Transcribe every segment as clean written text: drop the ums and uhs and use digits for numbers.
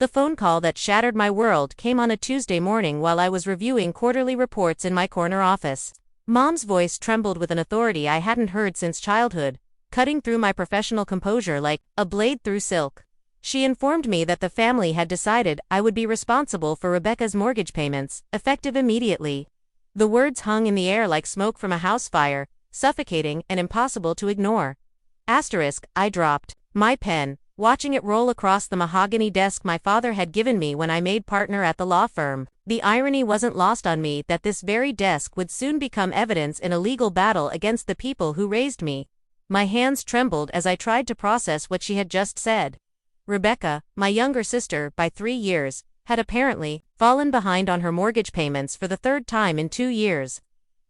The phone call that shattered my world came on a Tuesday morning while I was reviewing quarterly reports in my corner office. Mom's voice trembled with an authority I hadn't heard since childhood, cutting through my professional composure like a blade through silk. She informed me that the family had decided I would be responsible for Rebecca's mortgage payments, effective immediately. The words hung in the air like smoke from a house fire, suffocating and impossible to ignore. I dropped my pen, watching it roll across the mahogany desk my father had given me when I made partner at the law firm. The irony wasn't lost on me that this very desk would soon become evidence in a legal battle against the people who raised me. My hands trembled as I tried to process what she had just said. Rebecca, my younger sister by 3 years, had apparently fallen behind on her mortgage payments for the third time in 2 years.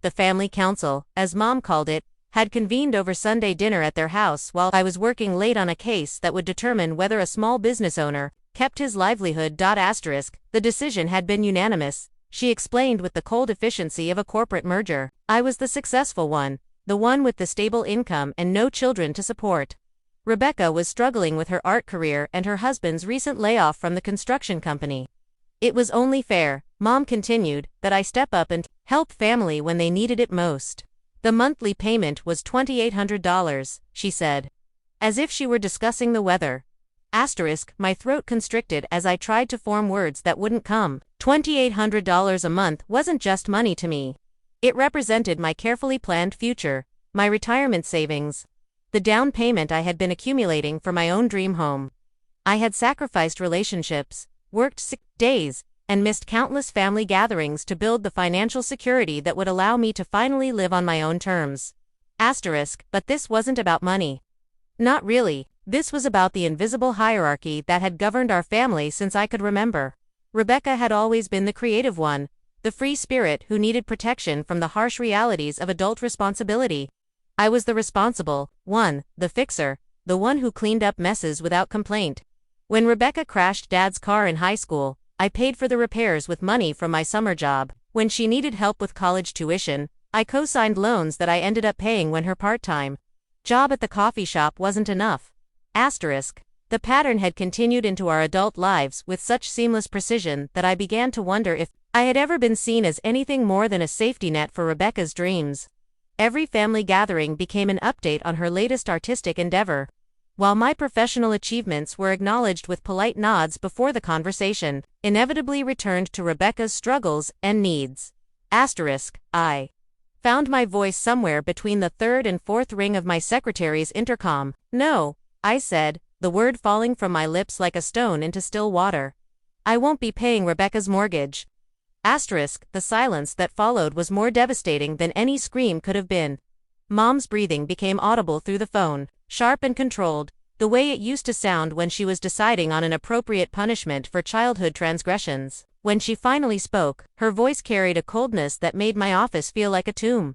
The family council, as Mom called it, had convened over Sunday dinner at their house while I was working late on a case that would determine whether a small business owner kept his livelihood. The decision had been unanimous, she explained with the cold efficiency of a corporate merger. I was the successful one, the one with the stable income and no children to support. Rebecca was struggling with her art career and her husband's recent layoff from the construction company. It was only fair, Mom continued, that I step up and help family when they needed it most. The monthly payment was $2,800, she said. As if she were discussing the weather. My throat constricted as I tried to form words that wouldn't come. $2,800 a month wasn't just money to me. It represented my carefully planned future, my retirement savings, the down payment I had been accumulating for my own dream home. I had sacrificed relationships, worked 6 days, and missed countless family gatherings to build the financial security that would allow me to finally live on my own terms. But this wasn't about money. Not really, this was about the invisible hierarchy that had governed our family since I could remember. Rebecca had always been the creative one, the free spirit who needed protection from the harsh realities of adult responsibility. I was the responsible one, the fixer, the one who cleaned up messes without complaint. When Rebecca crashed Dad's car in high school, I paid for the repairs with money from my summer job. When she needed help with college tuition, I co-signed loans that I ended up paying when her part-time job at the coffee shop wasn't enough. The pattern had continued into our adult lives with such seamless precision that I began to wonder if I had ever been seen as anything more than a safety net for Rebecca's dreams. Every family gathering became an update on her latest artistic endeavor. While my professional achievements were acknowledged with polite nods before the conversation, inevitably returned to Rebecca's struggles and needs. I found my voice somewhere between the third and fourth ring of my secretary's intercom. No, I said, the word falling from my lips like a stone into still water. I won't be paying Rebecca's mortgage. The silence that followed was more devastating than any scream could have been. Mom's breathing became audible through the phone, sharp and controlled, the way it used to sound when she was deciding on an appropriate punishment for childhood transgressions. When she finally spoke, her voice carried a coldness that made my office feel like a tomb.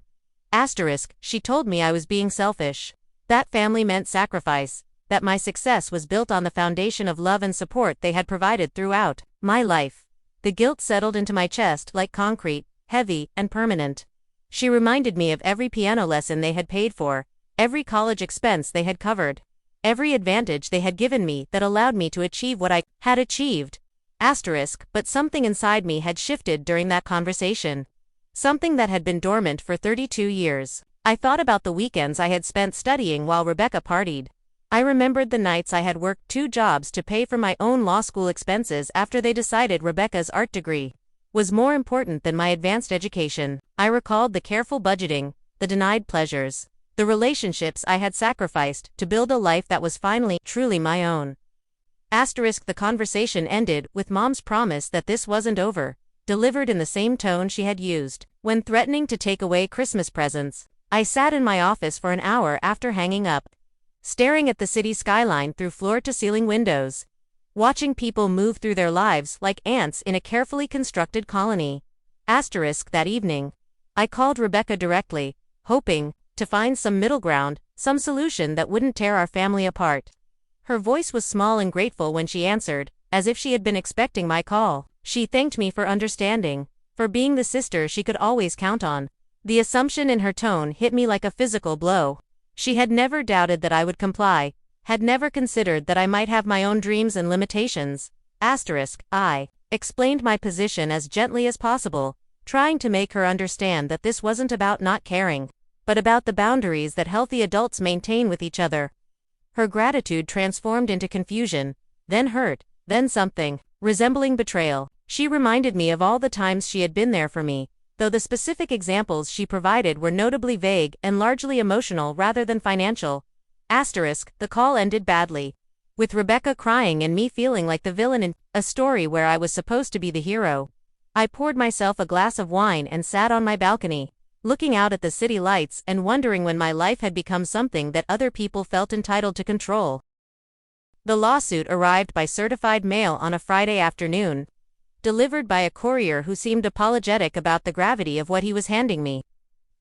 She told me I was being selfish. That family meant sacrifice, that my success was built on the foundation of love and support they had provided throughout my life. The guilt settled into my chest like concrete, heavy and permanent. She reminded me of every piano lesson they had paid for, every college expense they had covered, every advantage they had given me that allowed me to achieve what I had achieved. But something inside me had shifted during that conversation. Something that had been dormant for 32 years. I thought about the weekends I had spent studying while Rebecca partied. I remembered the nights I had worked 2 jobs to pay for my own law school expenses after they decided Rebecca's art degree was more important than my advanced education. I recalled the careful budgeting, the denied pleasures, the relationships I had sacrificed to build a life that was finally truly my own. The conversation ended with Mom's promise that this wasn't over, delivered in the same tone she had used when threatening to take away Christmas presents. I sat in my office for an hour after hanging up, staring at the city skyline through floor-to-ceiling windows, watching people move through their lives like ants in a carefully constructed colony. That evening, I called Rebecca directly, hoping to find some middle ground, some solution that wouldn't tear our family apart. Her voice was small and grateful when she answered, as if she had been expecting my call. She thanked me for understanding, for being the sister she could always count on. The assumption in her tone hit me like a physical blow. She had never doubted that I would comply, had never considered that I might have my own dreams and limitations. I explained my position as gently as possible, trying to make her understand that this wasn't about not caring, but about the boundaries that healthy adults maintain with each other. Her gratitude transformed into confusion, then hurt, then something resembling betrayal. She reminded me of all the times she had been there for me, though the specific examples she provided were notably vague and largely emotional rather than financial. The call ended badly, with Rebecca crying and me feeling like the villain in a story where I was supposed to be the hero. I poured myself a glass of wine and sat on my balcony, looking out at the city lights and wondering when my life had become something that other people felt entitled to control. The lawsuit arrived by certified mail on a Friday afternoon, delivered by a courier who seemed apologetic about the gravity of what he was handing me.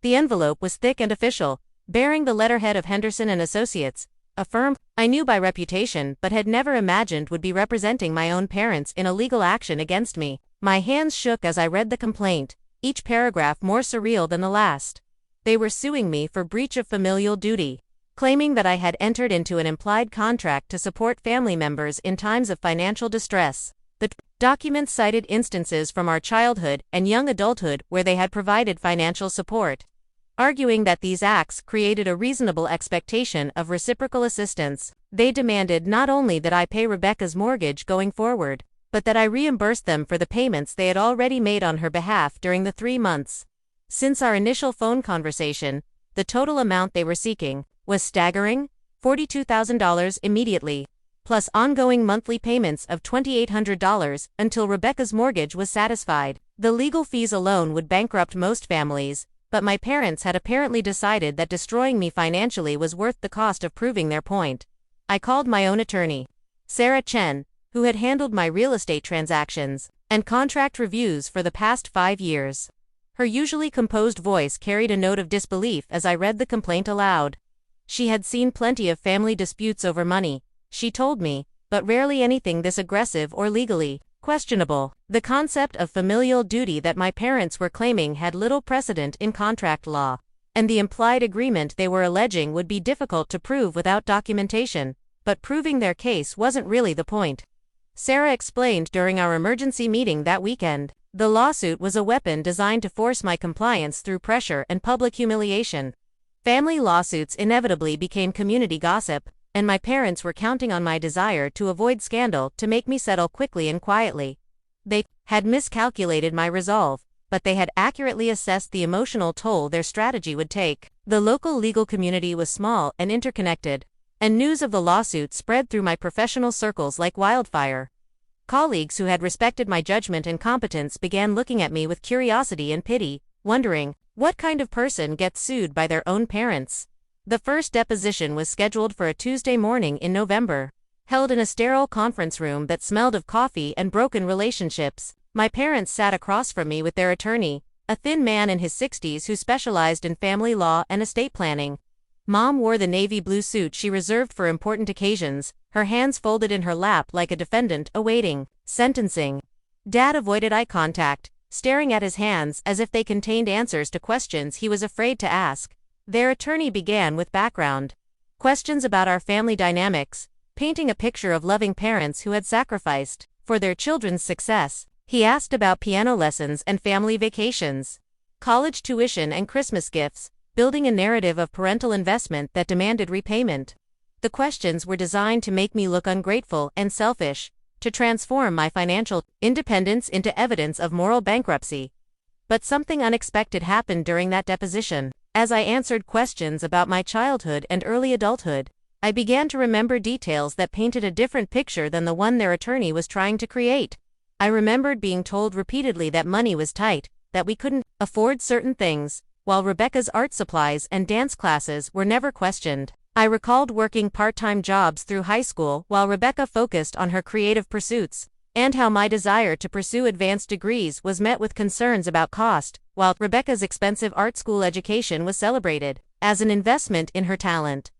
The envelope was thick and official, bearing the letterhead of Henderson and Associates, a firm I knew by reputation but had never imagined would be representing my own parents in a legal action against me. My hands shook as I read the complaint, each paragraph more surreal than the last. They were suing me for breach of familial duty, claiming that I had entered into an implied contract to support family members in times of financial distress. The documents cited instances from our childhood and young adulthood where they had provided financial support, arguing that these acts created a reasonable expectation of reciprocal assistance. They demanded not only that I pay Rebecca's mortgage going forward, but that I reimburse them for the payments they had already made on her behalf during the 3 months since our initial phone conversation. The total amount they were seeking was staggering: $42,000 immediately, plus ongoing monthly payments of $2,800 until Rebecca's mortgage was satisfied. The legal fees alone would bankrupt most families, but my parents had apparently decided that destroying me financially was worth the cost of proving their point. I called my own attorney, Sarah Chen, who had handled my real estate transactions and contract reviews for the past 5 years. Her usually composed voice carried a note of disbelief as I read the complaint aloud. She had seen plenty of family disputes over money, she told me, but rarely anything this aggressive or legally questionable. The concept of familial duty that my parents were claiming had little precedent in contract law, and the implied agreement they were alleging would be difficult to prove without documentation, but proving their case wasn't really the point. Sarah explained during our emergency meeting that weekend. The lawsuit was a weapon designed to force my compliance through pressure and public humiliation. Family lawsuits inevitably became community gossip, and my parents were counting on my desire to avoid scandal to make me settle quickly and quietly. They had miscalculated my resolve, but they had accurately assessed the emotional toll their strategy would take. The local legal community was small and interconnected, and news of the lawsuit spread through my professional circles like wildfire. Colleagues who had respected my judgment and competence began looking at me with curiosity and pity, wondering, what kind of person gets sued by their own parents? The first deposition was scheduled for a Tuesday morning in November, held in a sterile conference room that smelled of coffee and broken relationships. My parents sat across from me with their attorney, a thin man in his 60s who specialized in family law and estate planning. Mom wore the navy blue suit she reserved for important occasions, her hands folded in her lap like a defendant awaiting sentencing. Dad avoided eye contact, staring at his hands as if they contained answers to questions he was afraid to ask. Their attorney began with background questions about our family dynamics, painting a picture of loving parents who had sacrificed for their children's success. He asked about piano lessons and family vacations, college tuition and Christmas gifts, building a narrative of parental investment that demanded repayment. The questions were designed to make me look ungrateful and selfish, to transform my financial independence into evidence of moral bankruptcy. But something unexpected happened during that deposition. As I answered questions about my childhood and early adulthood, I began to remember details that painted a different picture than the one their attorney was trying to create. I remembered being told repeatedly that money was tight, that we couldn't afford certain things, while Rebecca's art supplies and dance classes were never questioned. I recalled working part-time jobs through high school while Rebecca focused on her creative pursuits, and how my desire to pursue advanced degrees was met with concerns about cost, while Rebecca's expensive art school education was celebrated as an investment in her talent.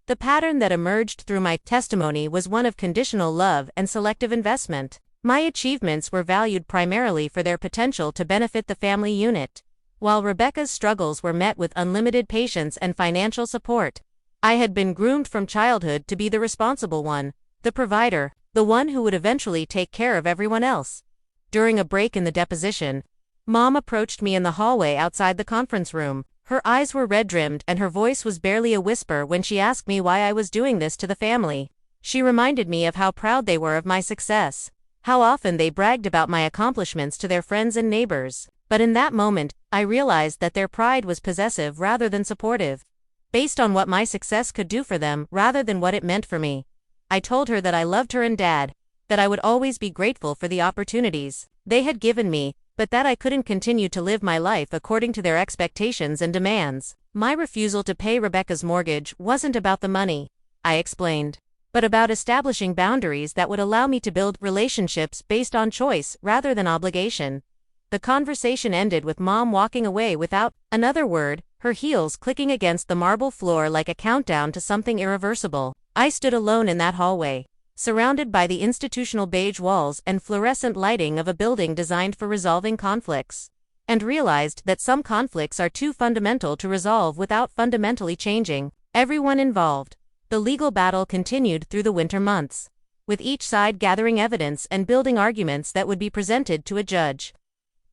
The pattern that emerged through my testimony was one of conditional love and selective investment. My achievements were valued primarily for their potential to benefit the family unit, while Rebecca's struggles were met with unlimited patience and financial support. I had been groomed from childhood to be the responsible one, the provider, the one who would eventually take care of everyone else. During a break in the deposition, Mom approached me in the hallway outside the conference room. Her eyes were red-rimmed and her voice was barely a whisper when she asked me why I was doing this to the family. She reminded me of how proud they were of my success, how often they bragged about my accomplishments to their friends and neighbors. But in that moment, I realized that their pride was possessive rather than supportive, based on what my success could do for them rather than what it meant for me. I told her that I loved her and Dad, that I would always be grateful for the opportunities they had given me, but that I couldn't continue to live my life according to their expectations and demands. My refusal to pay Rebecca's mortgage wasn't about the money, I explained, but about establishing boundaries that would allow me to build relationships based on choice rather than obligation. The conversation ended with Mom walking away without another word, her heels clicking against the marble floor like a countdown to something irreversible. I stood alone in that hallway, surrounded by the institutional beige walls and fluorescent lighting of a building designed for resolving conflicts, and realized that some conflicts are too fundamental to resolve without fundamentally changing everyone involved. The legal battle continued through the winter months, with each side gathering evidence and building arguments that would be presented to a judge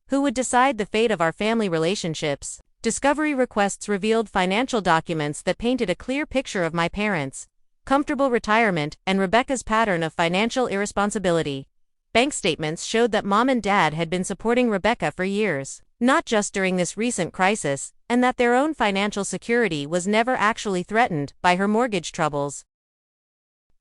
who would decide the fate of our family relationships. Discovery requests revealed financial documents that painted a clear picture of my parents' comfortable retirement and Rebecca's pattern of financial irresponsibility. Bank statements showed that Mom and Dad had been supporting Rebecca for years, not just during this recent crisis, and that their own financial security was never actually threatened by her mortgage troubles.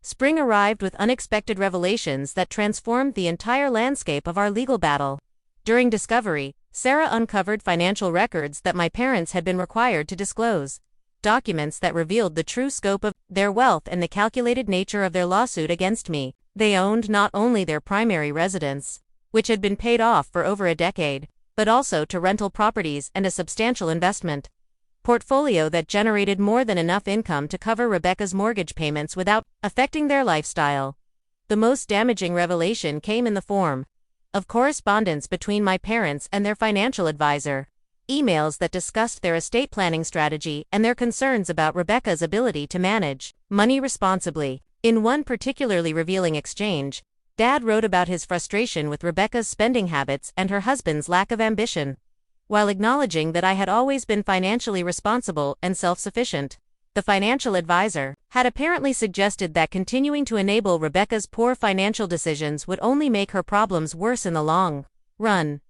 Spring arrived with unexpected revelations that transformed the entire landscape of our legal battle. During discovery, Sarah uncovered financial records that my parents had been required to disclose, documents that revealed the true scope of their wealth and the calculated nature of their lawsuit against me. They owned not only their primary residence, which had been paid off for over a decade, but also to rental properties and a substantial investment portfolio that generated more than enough income to cover Rebecca's mortgage payments without affecting their lifestyle. The most damaging revelation came in the form of correspondence between my parents and their financial advisor, emails that discussed their estate planning strategy and their concerns about Rebecca's ability to manage money responsibly. In one particularly revealing exchange, Dad wrote about his frustration with Rebecca's spending habits and her husband's lack of ambition, while acknowledging that I had always been financially responsible and self-sufficient. The financial advisor had apparently suggested that continuing to enable Rebecca's poor financial decisions would only make her problems worse in the long run.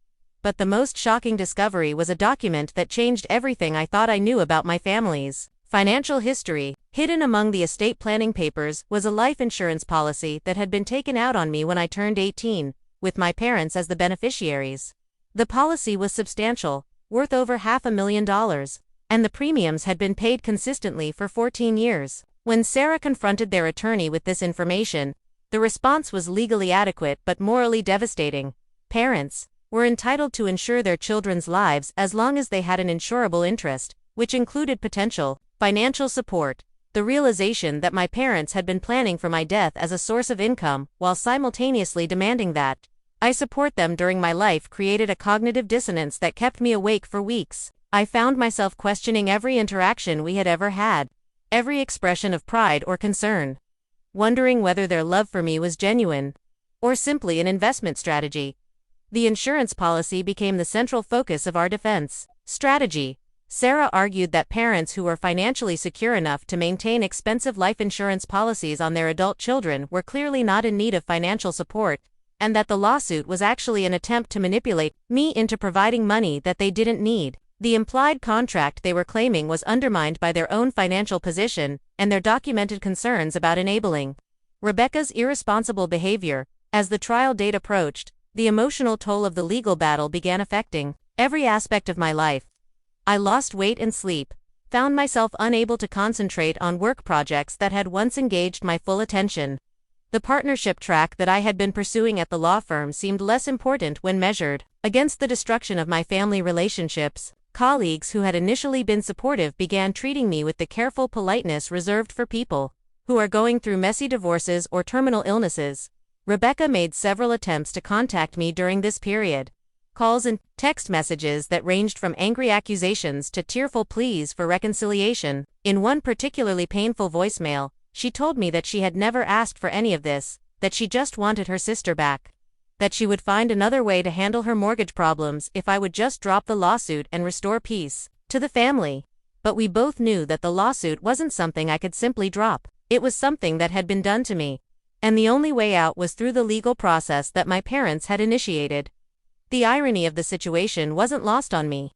But the most shocking discovery was a document that changed everything I thought I knew about my family's financial history. Hidden among the estate planning papers was a life insurance policy that had been taken out on me when I turned 18, with my parents as the beneficiaries. The policy was substantial, worth over $500,000, and the premiums had been paid consistently for 14 years. When Sarah confronted their attorney with this information, the response was legally adequate but morally devastating. Parents were entitled to insure their children's lives as long as they had an insurable interest, which included potential financial support. The realization that my parents had been planning for my death as a source of income while simultaneously demanding that I support them during my life created a cognitive dissonance that kept me awake for weeks. I found myself questioning every interaction we had ever had, every expression of pride or concern, wondering whether their love for me was genuine or simply an investment strategy. The insurance policy became the central focus of our defense strategy. Sarah argued that parents who were financially secure enough to maintain expensive life insurance policies on their adult children were clearly not in need of financial support, and that the lawsuit was actually an attempt to manipulate me into providing money that they didn't need. The implied contract they were claiming was undermined by their own financial position and their documented concerns about enabling Rebecca's irresponsible behavior. As the trial date approached, the emotional toll of the legal battle began affecting every aspect of my life. I lost weight and sleep, found myself unable to concentrate on work projects that had once engaged my full attention. The partnership track that I had been pursuing at the law firm seemed less important when measured against the destruction of my family relationships. Colleagues who had initially been supportive began treating me with the careful politeness reserved for people who are going through messy divorces or terminal illnesses. Rebecca made several attempts to contact me during this period. Calls and text messages that ranged from angry accusations to tearful pleas for reconciliation. In one particularly painful voicemail, she told me that she had never asked for any of this, that she just wanted her sister back. That she would find another way to handle her mortgage problems if I would just drop the lawsuit and restore peace to the family. But we both knew that the lawsuit wasn't something I could simply drop. It was something that had been done to me. And the only way out was through the legal process that my parents had initiated. The irony of the situation wasn't lost on me.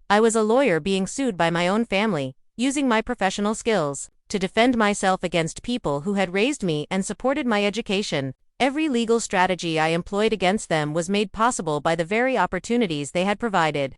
I was a lawyer being sued by my own family, using my professional skills to defend myself against people who had raised me and supported my education. Every legal strategy I employed against them was made possible by the very opportunities they had provided,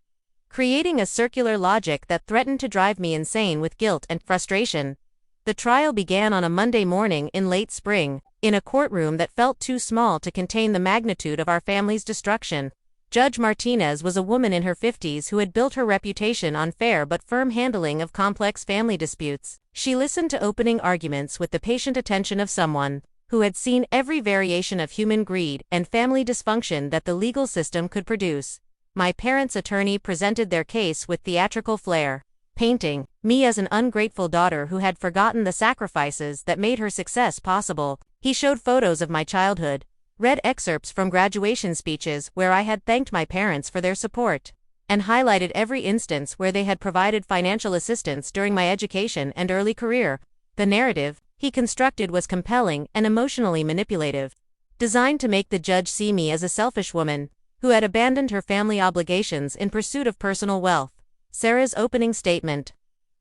creating a circular logic that threatened to drive me insane with guilt and frustration. The trial began on a Monday morning in late spring, in a courtroom that felt too small to contain the magnitude of our family's destruction. Judge Martinez was a woman in her 50s who had built her reputation on fair but firm handling of complex family disputes. She listened to opening arguments with the patient attention of someone who had seen every variation of human greed and family dysfunction that the legal system could produce. My parents' attorney presented their case with theatrical flair, painting me as an ungrateful daughter who had forgotten the sacrifices that made her success possible. He showed photos of my childhood, read excerpts from graduation speeches where I had thanked my parents for their support, and highlighted every instance where they had provided financial assistance during my education and early career. The narrative he constructed was compelling and emotionally manipulative, designed to make the judge see me as a selfish woman who had abandoned her family obligations in pursuit of personal wealth. Sarah's opening statement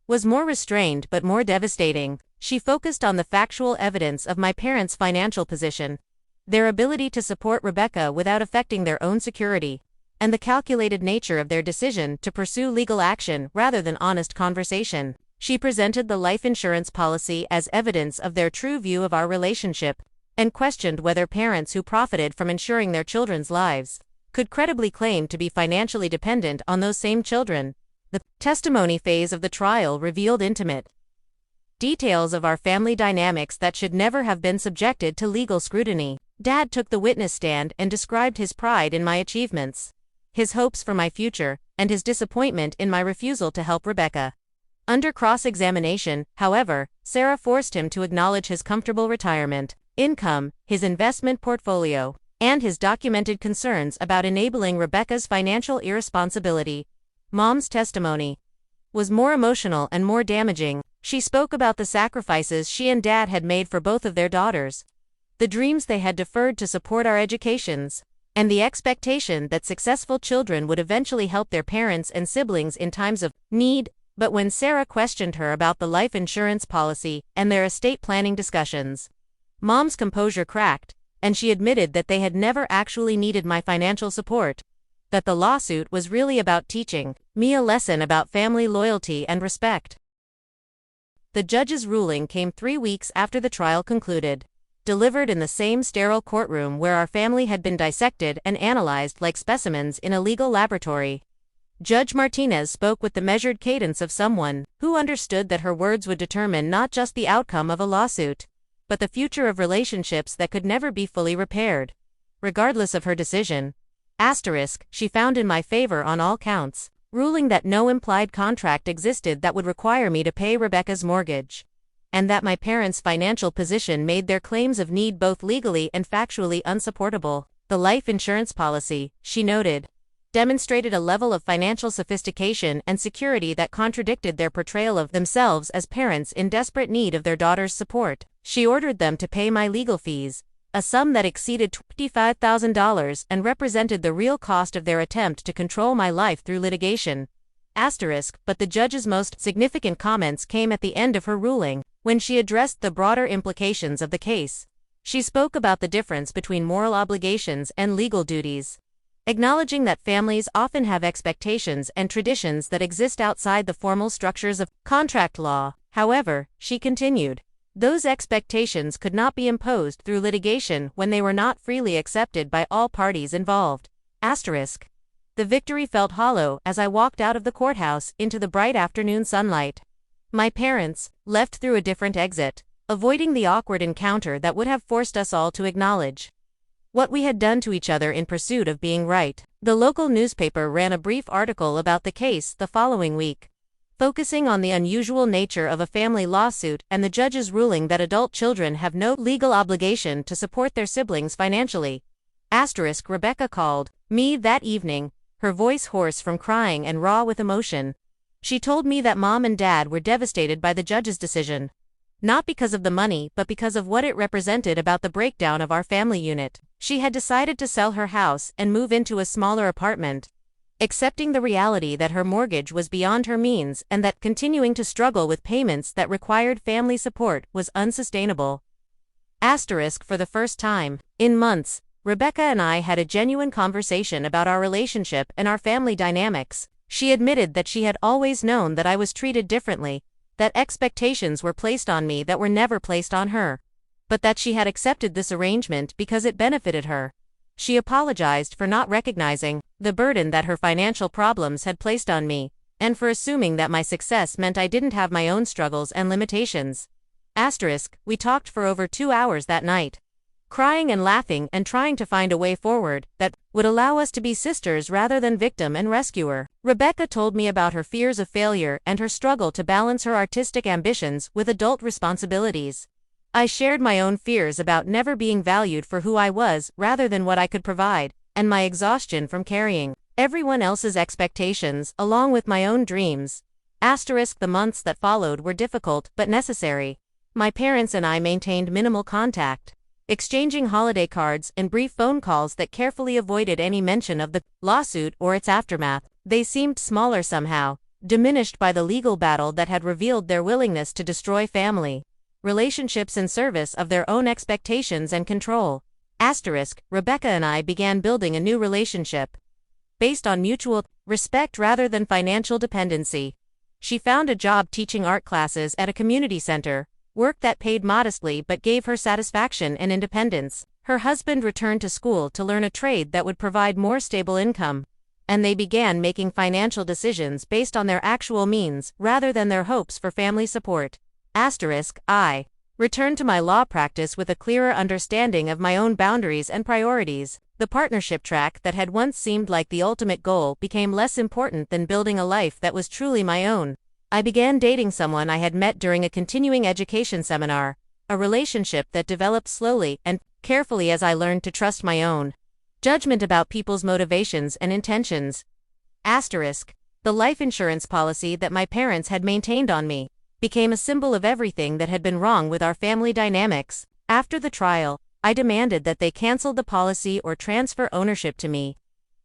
was more restrained but more devastating. She focused on the factual evidence of my parents' financial position, their ability to support Rebecca without affecting their own security, and the calculated nature of their decision to pursue legal action rather than honest conversation. She presented the life insurance policy as evidence of their true view of our relationship, and questioned whether parents who profited from insuring their children's lives could credibly claim to be financially dependent on those same children. The testimony phase of the trial revealed intimate details of our family dynamics that should never have been subjected to legal scrutiny. Dad took the witness stand and described his pride in my achievements, his hopes for my future, and his disappointment in my refusal to help Rebecca. Under cross-examination, however, Sarah forced him to acknowledge his comfortable retirement income, his investment portfolio, and his documented concerns about enabling Rebecca's financial irresponsibility. Mom's testimony was more emotional and more damaging. She spoke about the sacrifices she and Dad had made for both of their daughters, the dreams they had deferred to support our educations, and the expectation that successful children would eventually help their parents and siblings in times of need. But when Sarah questioned her about the life insurance policy and their estate planning discussions, Mom's composure cracked, and she admitted that they had never actually needed my financial support, that the lawsuit was really about teaching me a lesson about family loyalty and respect. The judge's ruling came 3 weeks after the trial concluded, delivered in the same sterile courtroom where our family had been dissected and analyzed like specimens in a legal laboratory. Judge Martinez spoke with the measured cadence of someone who understood that her words would determine not just the outcome of a lawsuit, but the future of relationships that could never be fully repaired. Regardless of her decision, she found in my favor on all counts, ruling that no implied contract existed that would require me to pay Rebecca's mortgage, and that my parents' financial position made their claims of need both legally and factually unsupportable. The life insurance policy, she noted, demonstrated a level of financial sophistication and security that contradicted their portrayal of themselves as parents in desperate need of their daughter's support. She ordered them to pay my legal fees, a sum that exceeded $25,000 and represented the real cost of their attempt to control my life through litigation. But the judge's most significant comments came at the end of her ruling, when she addressed the broader implications of the case. She spoke about the difference between moral obligations and legal duties, acknowledging that families often have expectations and traditions that exist outside the formal structures of contract law. However, she continued, those expectations could not be imposed through litigation when they were not freely accepted by all parties involved. The victory felt hollow as I walked out of the courthouse into the bright afternoon sunlight. My parents left through a different exit, avoiding the awkward encounter that would have forced us all to acknowledge what we had done to each other in pursuit of being right. The local newspaper ran a brief article about the case the following week, focusing on the unusual nature of a family lawsuit and the judge's ruling that adult children have no legal obligation to support their siblings financially. Rebecca called me that evening, her voice hoarse from crying and raw with emotion. She told me that Mom and Dad were devastated by the judge's decision. Not because of the money, but because of what it represented about the breakdown of our family unit. She had decided to sell her house and move into a smaller apartment, accepting the reality that her mortgage was beyond her means and that continuing to struggle with payments that required family support was unsustainable. For the first time in months, Rebecca and I had a genuine conversation about our relationship and our family dynamics. She admitted that she had always known that I was treated differently, that expectations were placed on me that were never placed on her, but that she had accepted this arrangement because it benefited her. She apologized for not recognizing the burden that her financial problems had placed on me, and for assuming that my success meant I didn't have my own struggles and limitations. We talked for over 2 hours that night, crying and laughing and trying to find a way forward that would allow us to be sisters rather than victim and rescuer. Rebecca told me about her fears of failure and her struggle to balance her artistic ambitions with adult responsibilities. I shared my own fears about never being valued for who I was rather than what I could provide, and my exhaustion from carrying everyone else's expectations along with my own dreams. The months that followed were difficult but necessary. My parents and I maintained minimal contact, exchanging holiday cards and brief phone calls that carefully avoided any mention of the lawsuit or its aftermath. They seemed smaller somehow, diminished by the legal battle that had revealed their willingness to destroy family relationships in service of their own expectations and control. Rebecca and I began building a new relationship based on mutual respect rather than financial dependency. She found a job teaching art classes at a community center, work that paid modestly but gave her satisfaction and independence. Her husband returned to school to learn a trade that would provide more stable income, and they began making financial decisions based on their actual means rather than their hopes for family support. I returned to my law practice with a clearer understanding of my own boundaries and priorities. The partnership track that had once seemed like the ultimate goal became less important than building a life that was truly my own. I began dating someone I had met during a continuing education seminar, a relationship that developed slowly and carefully as I learned to trust my own judgment about people's motivations and intentions. The life insurance policy that my parents had maintained on me became a symbol of everything that had been wrong with our family dynamics. After the trial, I demanded that they cancel the policy or transfer ownership to me,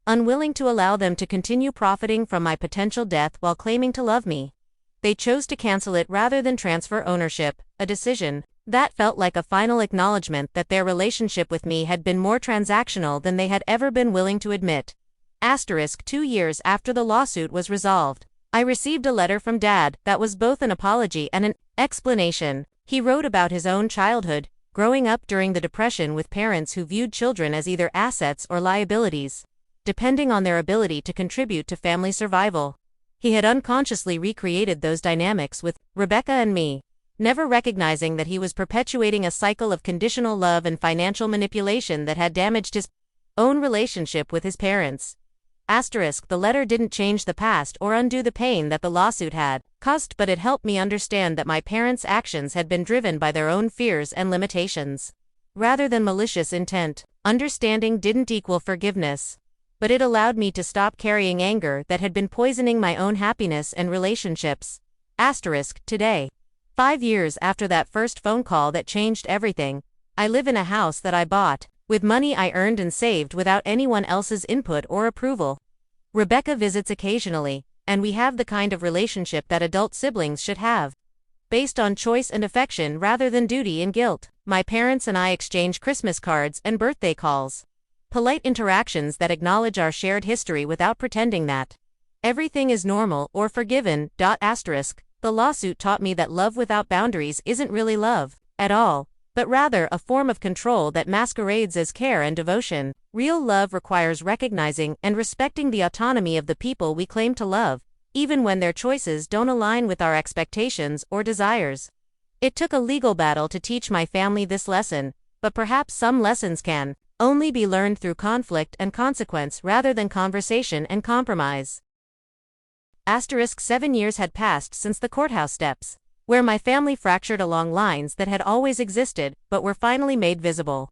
unwilling to allow them to continue profiting from my potential death while claiming to love me. They chose to cancel it rather than transfer ownership, a decision that felt like a final acknowledgement that their relationship with me had been more transactional than they had ever been willing to admit. 2 years after the lawsuit was resolved, I received a letter from Dad that was both an apology and an explanation. He wrote about his own childhood, growing up during the Depression with parents who viewed children as either assets or liabilities, depending on their ability to contribute to family survival. He had unconsciously recreated those dynamics with Rebecca and me, never recognizing that he was perpetuating a cycle of conditional love and financial manipulation that had damaged his own relationship with his parents. The letter didn't change the past or undo the pain that the lawsuit had caused, but it helped me understand that my parents' actions had been driven by their own fears and limitations, rather than malicious intent. Understanding didn't equal forgiveness, but it allowed me to stop carrying anger that had been poisoning my own happiness and relationships. Today, 5 years after that first phone call that changed everything, I live in a house that I bought with money I earned and saved without anyone else's input or approval. Rebecca visits occasionally, and we have the kind of relationship that adult siblings should have, based on choice and affection rather than duty and guilt. My parents and I exchange Christmas cards and birthday calls, polite interactions that acknowledge our shared history without pretending that everything is normal or forgiven. The lawsuit taught me that love without boundaries isn't really love at all, but rather a form of control that masquerades as care and devotion. Real love requires recognizing and respecting the autonomy of the people we claim to love, even when their choices don't align with our expectations or desires. It took a legal battle to teach my family this lesson, but perhaps some lessons can only be learned through conflict and consequence rather than conversation and compromise. *7 years had passed since the courthouse steps, where my family fractured along lines that had always existed but were finally made visible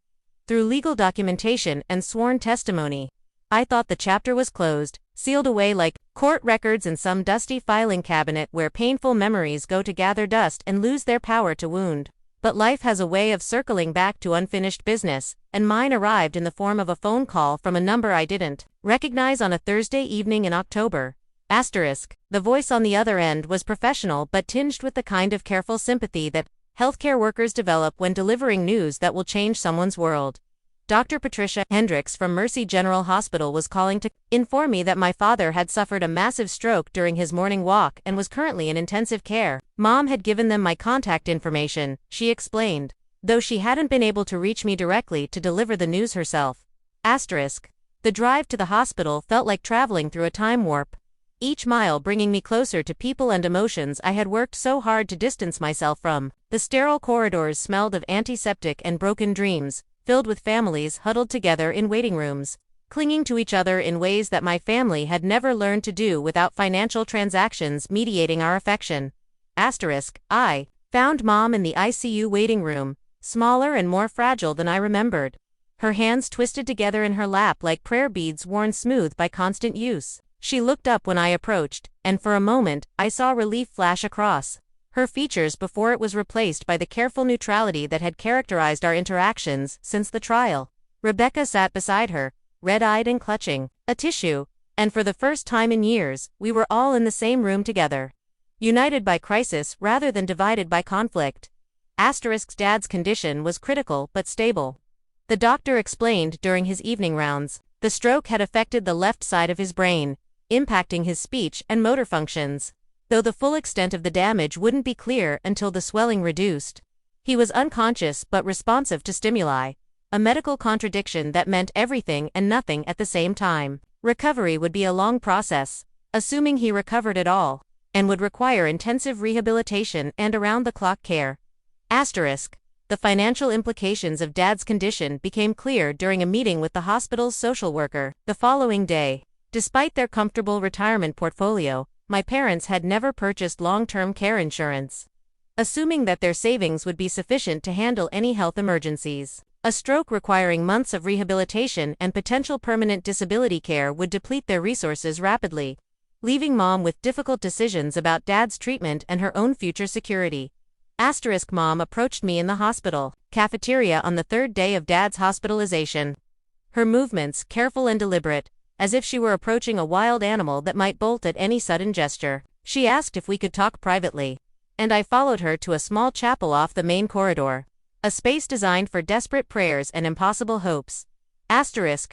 through legal documentation and sworn testimony. I thought the chapter was closed, sealed away like court records in some dusty filing cabinet where painful memories go to gather dust and lose their power to wound. But life has a way of circling back to unfinished business, and mine arrived in the form of a phone call from a number I didn't recognize on a Thursday evening in October. The voice on the other end was professional but tinged with the kind of careful sympathy that healthcare workers develop when delivering news that will change someone's world. Dr. Patricia Hendricks from Mercy General Hospital was calling to inform me that my father had suffered a massive stroke during his morning walk and was currently in intensive care. Mom had given them my contact information, she explained, though she hadn't been able to reach me directly to deliver the news herself. The drive to the hospital felt like traveling through a time warp, each mile bringing me closer to people and emotions I had worked so hard to distance myself from. The sterile corridors smelled of antiseptic and broken dreams, filled with families huddled together in waiting rooms, clinging to each other in ways that my family had never learned to do without financial transactions mediating our affection. I found Mom in the ICU waiting room, smaller and more fragile than I remembered. Her hands twisted together in her lap like prayer beads worn smooth by constant use. She looked up when I approached, and for a moment, I saw relief flash across her features before it was replaced by the careful neutrality that had characterized our interactions since the trial. Rebecca sat beside her, red-eyed and clutching a tissue, and for the first time in years, we were all in the same room together, united by crisis rather than divided by conflict. Dad's condition was critical but stable. The doctor explained during his evening rounds. The stroke had affected the left side of his brain, impacting his speech and motor functions, though the full extent of the damage wouldn't be clear until the swelling reduced. He was unconscious but responsive to stimuli, a medical contradiction that meant everything and nothing at the same time. Recovery would be a long process, assuming he recovered at all, and would require intensive rehabilitation and around-the-clock care. The financial implications of Dad's condition became clear during a meeting with the hospital's social worker the following day. Despite their comfortable retirement portfolio, my parents had never purchased long-term care insurance, assuming that their savings would be sufficient to handle any health emergencies. A stroke requiring months of rehabilitation and potential permanent disability care would deplete their resources rapidly, leaving Mom with difficult decisions about Dad's treatment and her own future security. Mom approached me in the hospital cafeteria on the third day of Dad's hospitalization. Her movements careful and deliberate, as if she were approaching a wild animal that might bolt at any sudden gesture. She asked if we could talk privately, and I followed her to a small chapel off the main corridor, a space designed for desperate prayers and impossible hopes.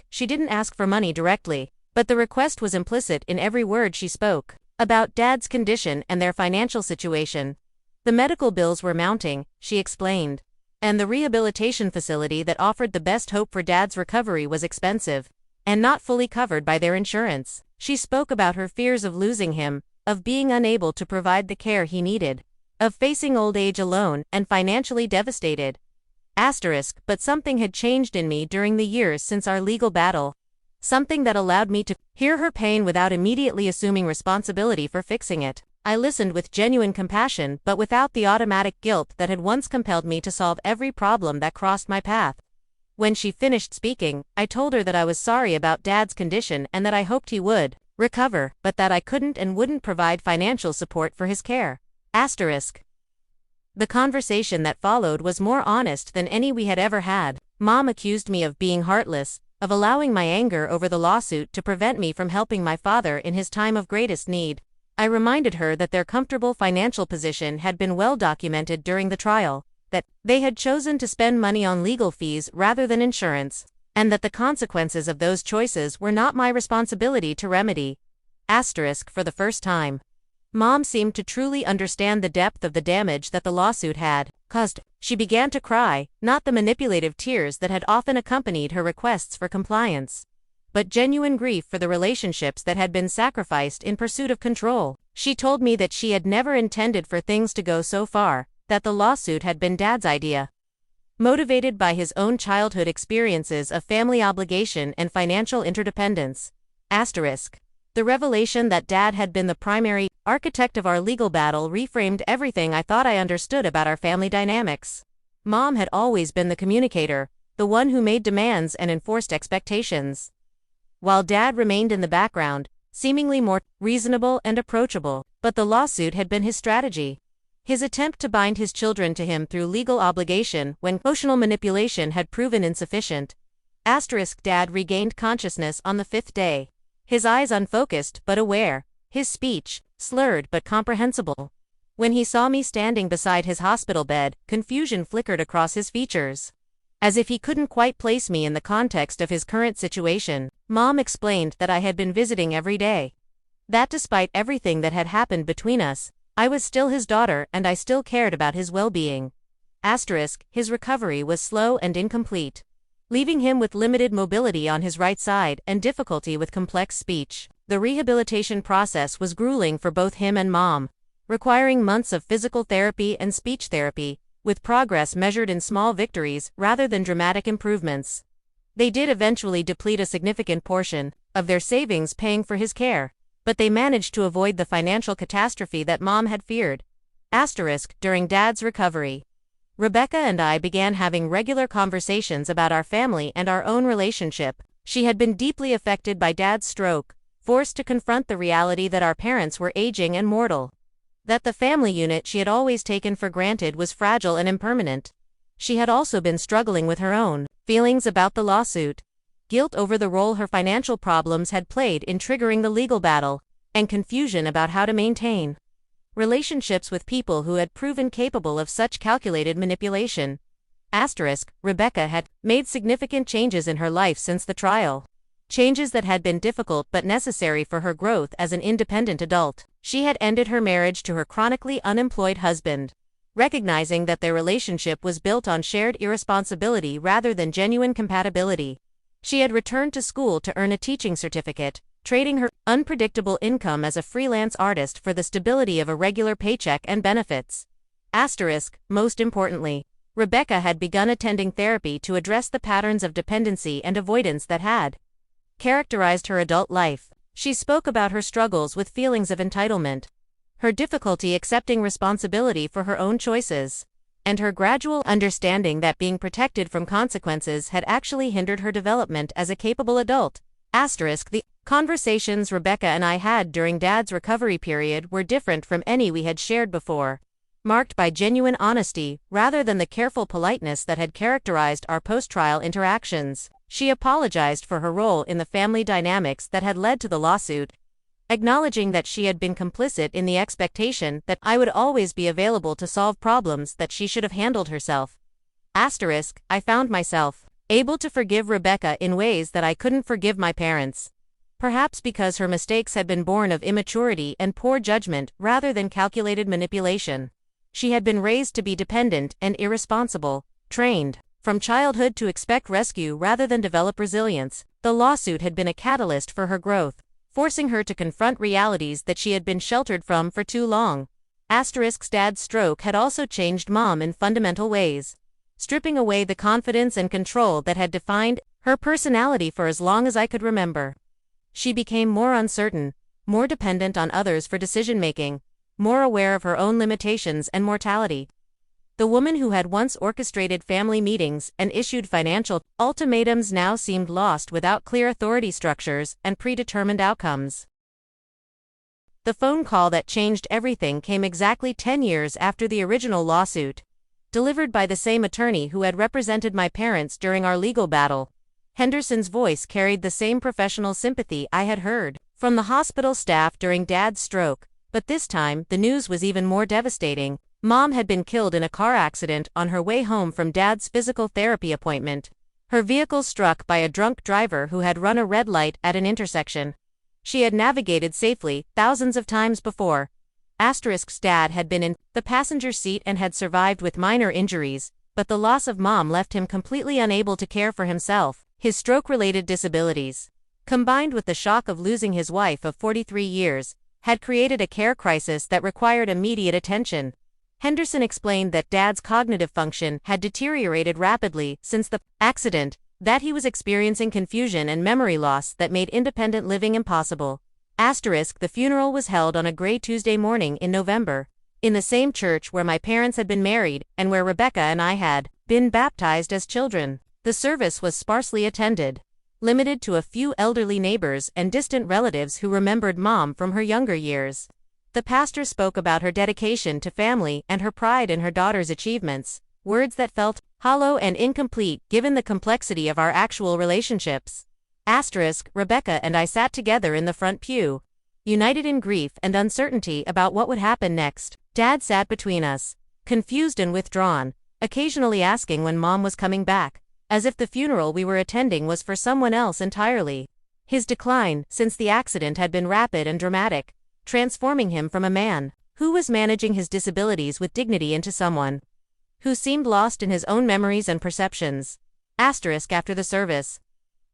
She didn't ask for money directly, but the request was implicit in every word she spoke about Dad's condition and their financial situation. The medical bills were mounting, she explained, and the rehabilitation facility that offered the best hope for Dad's recovery was expensive and not fully covered by their insurance. She spoke about her fears of losing him, of being unable to provide the care he needed, of facing old age alone and financially devastated. But something had changed in me during the years since our legal battle. Something that allowed me to hear her pain without immediately assuming responsibility for fixing it. I listened with genuine compassion but without the automatic guilt that had once compelled me to solve every problem that crossed my path. When she finished speaking, I told her that I was sorry about Dad's condition and that I hoped he would recover, but that I couldn't and wouldn't provide financial support for his care. The conversation that followed was more honest than any we had ever had. Mom accused me of being heartless, of allowing my anger over the lawsuit to prevent me from helping my father in his time of greatest need. I reminded her that their comfortable financial position had been well documented during the trial, that they had chosen to spend money on legal fees rather than insurance, and that the consequences of those choices were not my responsibility to remedy. For the first time, Mom seemed to truly understand the depth of the damage that the lawsuit had caused. She began to cry, not the manipulative tears that had often accompanied her requests for compliance, but genuine grief for the relationships that had been sacrificed in pursuit of control. She told me that she had never intended for things to go so far, that the lawsuit had been Dad's idea, motivated by his own childhood experiences of family obligation and financial interdependence. The revelation that Dad had been the primary architect of our legal battle reframed everything I thought I understood about our family dynamics. Mom had always been the communicator, the one who made demands and enforced expectations, while Dad remained in the background, seemingly more reasonable and approachable. But the lawsuit had been his strategy. His attempt to bind his children to him through legal obligation when emotional manipulation had proven insufficient. Dad regained consciousness on the 5th day. His eyes unfocused but aware, his speech slurred but comprehensible. When he saw me standing beside his hospital bed, confusion flickered across his features. As if he couldn't quite place me in the context of his current situation, Mom explained that I had been visiting every day. That despite everything that had happened between us, I was still his daughter and I still cared about his well-being. His recovery was slow and incomplete, leaving him with limited mobility on his right side and difficulty with complex speech. The rehabilitation process was grueling for both him and Mom, requiring months of physical therapy and speech therapy, with progress measured in small victories rather than dramatic improvements. They did eventually deplete a significant portion of their savings paying for his care, but they managed to avoid the financial catastrophe that Mom had feared. During Dad's recovery, Rebecca and I began having regular conversations about our family and our own relationship. She had been deeply affected by Dad's stroke, forced to confront the reality that our parents were aging and mortal, that the family unit she had always taken for granted was fragile and impermanent. She had also been struggling with her own feelings about the lawsuit, guilt over the role her financial problems had played in triggering the legal battle, and confusion about how to maintain relationships with people who had proven capable of such calculated manipulation. Rebecca had made significant changes in her life since the trial. Changes that had been difficult but necessary for her growth as an independent adult. She had ended her marriage to her chronically unemployed husband, recognizing that their relationship was built on shared irresponsibility rather than genuine compatibility. She had returned to school to earn a teaching certificate, trading her unpredictable income as a freelance artist for the stability of a regular paycheck and benefits. Most importantly, Rebecca had begun attending therapy to address the patterns of dependency and avoidance that had characterized her adult life. She spoke about her struggles with feelings of entitlement, her difficulty accepting responsibility for her own choices, and her gradual understanding that being protected from consequences had actually hindered her development as a capable adult. The conversations Rebecca and I had during Dad's recovery period were different from any we had shared before, marked by genuine honesty rather than the careful politeness that had characterized our post-trial interactions. She apologized for her role in the family dynamics that had led to the lawsuit, acknowledging that she had been complicit in the expectation that I would always be available to solve problems that she should have handled herself. I found myself able to forgive Rebecca in ways that I couldn't forgive my parents. Perhaps because her mistakes had been born of immaturity and poor judgment rather than calculated manipulation. She had been raised to be dependent and irresponsible, trained from childhood to expect rescue rather than develop resilience. The lawsuit had been a catalyst for her growth, forcing her to confront realities that she had been sheltered from for too long. Dad's stroke had also changed Mom in fundamental ways, stripping away the confidence and control that had defined her personality for as long as I could remember. She became more uncertain, more dependent on others for decision-making, more aware of her own limitations and mortality. The woman who had once orchestrated family meetings and issued financial ultimatums now seemed lost without clear authority structures and predetermined outcomes. The phone call that changed everything came exactly 10 years after the original lawsuit, delivered by the same attorney who had represented my parents during our legal battle. Henderson's voice carried the same professional sympathy I had heard from the hospital staff during Dad's stroke, but this time the news was even more devastating. Mom had been killed in a car accident on her way home from Dad's physical therapy appointment. Her vehicle struck by a drunk driver who had run a red light at an intersection. She had navigated safely thousands of times before. Dad had been in the passenger seat and had survived with minor injuries, but the loss of Mom left him completely unable to care for himself. His stroke-related disabilities, combined with the shock of losing his wife of 43 years, had created a care crisis that required immediate attention. Henderson explained that Dad's cognitive function had deteriorated rapidly since the accident, that he was experiencing confusion and memory loss that made independent living impossible. The funeral was held on a gray Tuesday morning in November, in the same church where my parents had been married and where Rebecca and I had been baptized as children. The service was sparsely attended, limited to a few elderly neighbors and distant relatives who remembered Mom from her younger years. The pastor spoke about her dedication to family and her pride in her daughter's achievements, words that felt hollow and incomplete given the complexity of our actual relationships. Rebecca and I sat together in the front pew, united in grief and uncertainty about what would happen next. Dad sat between us, confused and withdrawn, occasionally asking when Mom was coming back, as if the funeral we were attending was for someone else entirely. His decline since the accident had been rapid and dramatic, transforming him from a man who was managing his disabilities with dignity into someone who seemed lost in his own memories and perceptions. After the service,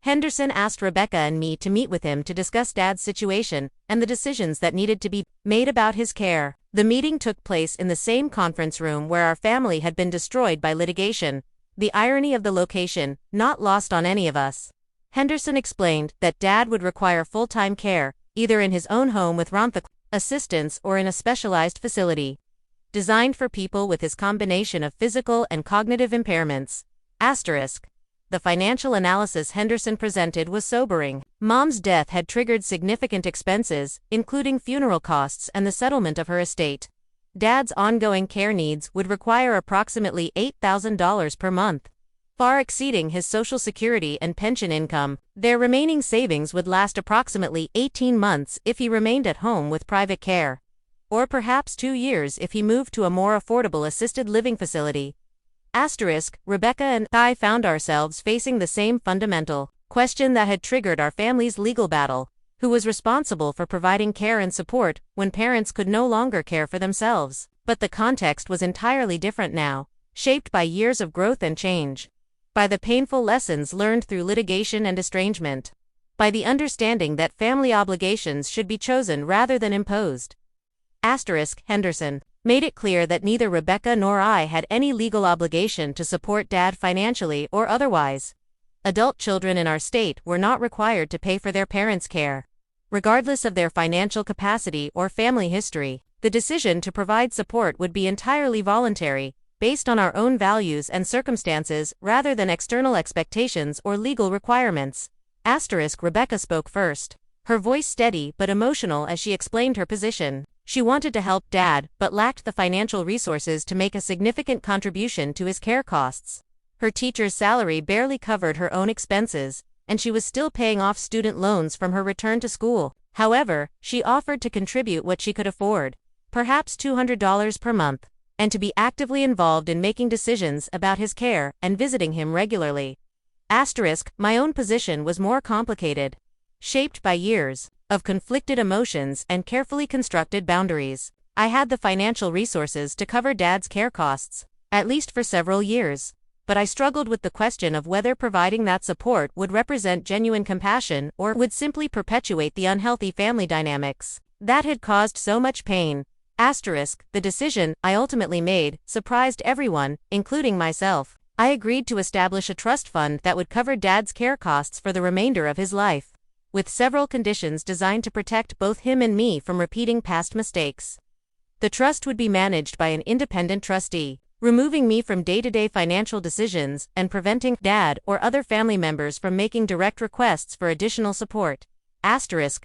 Henderson asked Rebecca and me to meet with him to discuss Dad's situation and the decisions that needed to be made about his care. The meeting took place in the same conference room where our family had been destroyed by litigation, the irony of the location not lost on any of us. Henderson explained that Dad would require full-time care, either in his own home with assistance or in a specialized facility designed for people with his combination of physical and cognitive impairments. The financial analysis Henderson presented was sobering. Mom's death had triggered significant expenses, including funeral costs and the settlement of her estate. Dad's ongoing care needs would require approximately $8,000 per month, far exceeding his Social Security and pension income. Their remaining savings would last approximately 18 months if he remained at home with private care, or perhaps 2 years if he moved to a more affordable assisted living facility. Rebecca and I found ourselves facing the same fundamental question that had triggered our family's legal battle: who was responsible for providing care and support when parents could no longer care for themselves? But the context was entirely different now, shaped by years of growth and change, by the painful lessons learned through litigation and estrangement, by the understanding that family obligations should be chosen rather than imposed. Henderson made it clear that neither Rebecca nor I had any legal obligation to support Dad financially or otherwise. Adult children in our state were not required to pay for their parents' care, regardless of their financial capacity or family history. The decision to provide support would be entirely voluntary, based on our own values and circumstances rather than external expectations or legal requirements. Rebecca spoke first, her voice steady but emotional as she explained her position. She wanted to help Dad, but lacked the financial resources to make a significant contribution to his care costs. Her teacher's salary barely covered her own expenses, and she was still paying off student loans from her return to school. However, she offered to contribute what she could afford, perhaps $200 per month, and to be actively involved in making decisions about his care and visiting him regularly. My own position was more complicated, shaped by years of conflicted emotions and carefully constructed boundaries. I had the financial resources to cover Dad's care costs, at least for several years, but I struggled with the question of whether providing that support would represent genuine compassion or would simply perpetuate the unhealthy family dynamics that had caused so much pain. The decision I ultimately made surprised everyone, including myself. I agreed to establish a trust fund that would cover Dad's care costs for the remainder of his life, with several conditions designed to protect both him and me from repeating past mistakes. The trust would be managed by an independent trustee, removing me from day-to-day financial decisions and preventing Dad or other family members from making direct requests for additional support.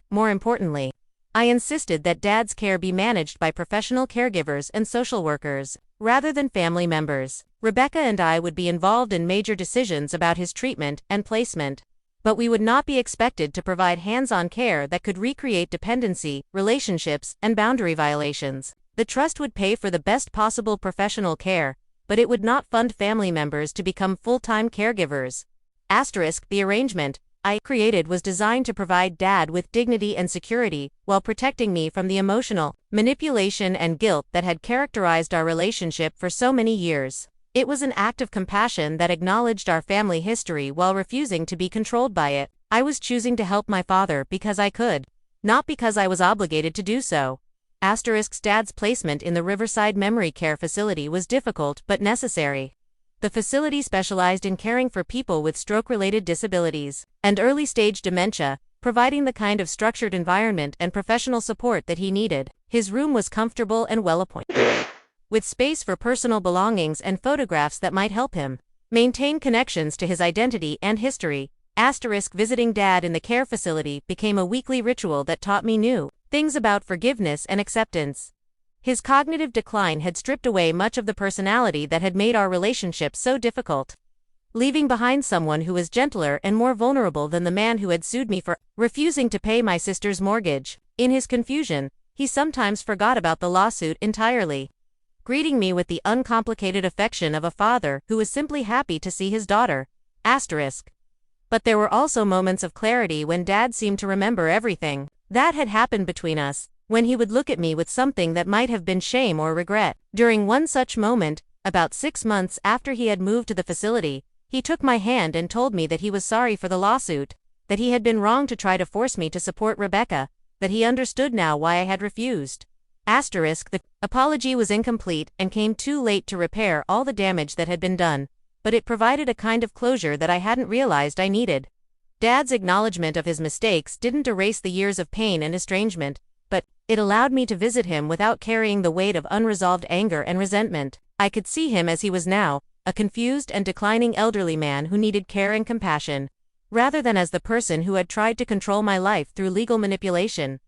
More importantly, I insisted that Dad's care be managed by professional caregivers and social workers, rather than family members. Rebecca and I would be involved in major decisions about his treatment and placement, but we would not be expected to provide hands-on care that could recreate dependency, relationships, and boundary violations. The trust would pay for the best possible professional care, but it would not fund family members to become full-time caregivers. The arrangement I created was designed to provide Dad with dignity and security, while protecting me from the emotional manipulation and guilt that had characterized our relationship for so many years. It was an act of compassion that acknowledged our family history while refusing to be controlled by it. I was choosing to help my father because I could, not because I was obligated to do so. Dad's placement in the Riverside Memory Care Facility was difficult but necessary. The facility specialized in caring for people with stroke-related disabilities and early-stage dementia, providing the kind of structured environment and professional support that he needed. His room was comfortable and well-appointed, with space for personal belongings and photographs that might help him maintain connections to his identity and history. Visiting Dad in the care facility became a weekly ritual that taught me new things about forgiveness and acceptance. His cognitive decline had stripped away much of the personality that had made our relationship so difficult, leaving behind someone who was gentler and more vulnerable than the man who had sued me for refusing to pay my sister's mortgage. In his confusion, he sometimes forgot about the lawsuit entirely, greeting me with the uncomplicated affection of a father who was simply happy to see his daughter. But there were also moments of clarity when Dad seemed to remember everything that had happened between us, when he would look at me with something that might have been shame or regret. During one such moment, about 6 months after he had moved to the facility, he took my hand and told me that he was sorry for the lawsuit, that he had been wrong to try to force me to support Rebecca, that he understood now why I had refused. The apology was incomplete and came too late to repair all the damage that had been done, but it provided a kind of closure that I hadn't realized I needed. Dad's acknowledgement of his mistakes didn't erase the years of pain and estrangement, but it allowed me to visit him without carrying the weight of unresolved anger and resentment. I could see him as he was now, a confused and declining elderly man who needed care and compassion, rather than as the person who had tried to control my life through legal manipulation.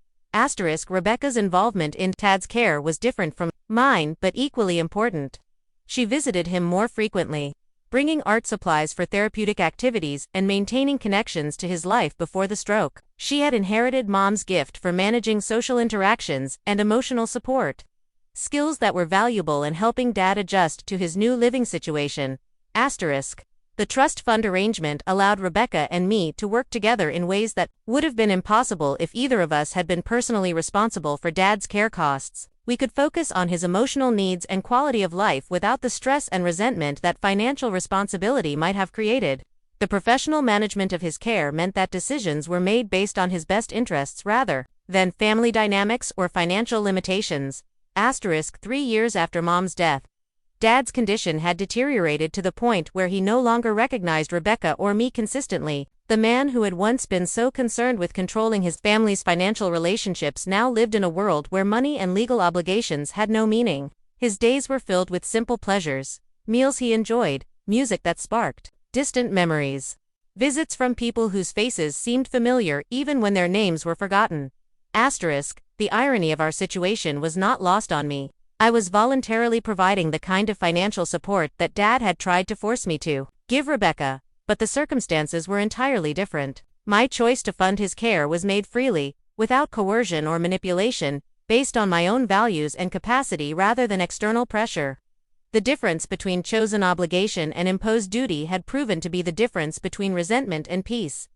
Rebecca's involvement in Tad's care was different from mine, but equally important. She visited him more frequently, bringing art supplies for therapeutic activities and maintaining connections to his life before the stroke. She had inherited Mom's gift for managing social interactions and emotional support, skills that were valuable in helping Dad adjust to his new living situation. The trust fund arrangement allowed Rebecca and me to work together in ways that would have been impossible if either of us had been personally responsible for Dad's care costs. We could focus on his emotional needs and quality of life without the stress and resentment that financial responsibility might have created. The professional management of his care meant that decisions were made based on his best interests rather than family dynamics or financial limitations. 3 years after Mom's death, Dad's condition had deteriorated to the point where he no longer recognized Rebecca or me consistently. The man who had once been so concerned with controlling his family's financial relationships now lived in a world where money and legal obligations had no meaning. His days were filled with simple pleasures, meals he enjoyed, music that sparked distant memories, visits from people whose faces seemed familiar even when their names were forgotten. The irony of our situation was not lost on me. I was voluntarily providing the kind of financial support that Dad had tried to force me to give Rebecca, but the circumstances were entirely different. My choice to fund his care was made freely, without coercion or manipulation, based on my own values and capacity rather than external pressure. The difference between chosen obligation and imposed duty had proven to be the difference between resentment and peace.